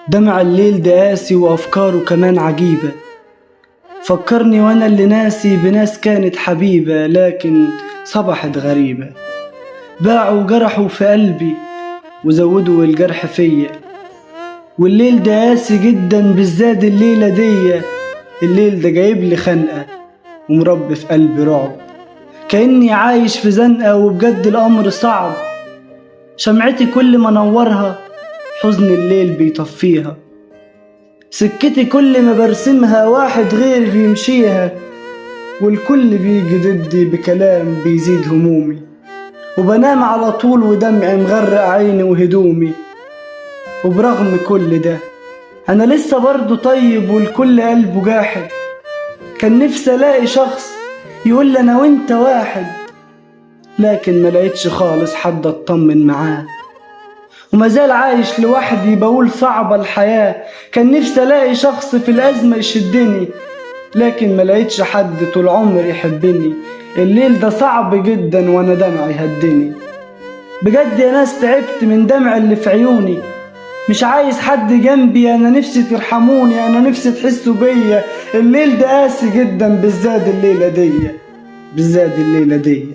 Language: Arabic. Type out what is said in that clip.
دمع الليل ده قاسي وأفكاره كمان عجيبة، فكرني وأنا اللي ناسي بناس كانت حبيبة لكن صبحت غريبة. باعوا وجرحوا في قلبي وزودوا الجرح فيا، والليل ده قاسي جدا بالذات الليلة دي. الليل ده جايب لي خنقة ومربي في قلبي رعب، كأني عايش في زنقة وبجد الأمر صعب. شمعتي كل ما نورها حزن الليل بيطفيها، سكتي كل ما برسمها واحد غير بيمشيها، والكل بيجي ضدي بكلام بيزيد همومي، وبنام على طول ودمعي مغرق عيني وهدومي. وبرغم كل ده أنا لسه برضو طيب والكل قلبه جاحد، كان نفسي ألاقي شخص يقول لي أنا وإنت واحد، لكن ما لقيتش خالص حد أطمن معاه، ومازال عايش لوحدي بقول صعبة الحياة. كان نفسي ألاقي شخص في الأزمة يشدني، لكن ما لقيتش حد طول عمري يحبني. الليل ده صعب جدا وأنا دمعي هدني، بجد يا ناس تعبت من دمع اللي في عيوني، مش عايز حد جنبي، أنا نفسي ترحموني، أنا نفسي تحسوا بيا. الليل ده قاسي جدا بالذات الليلة دي، بالذات الليلة دي.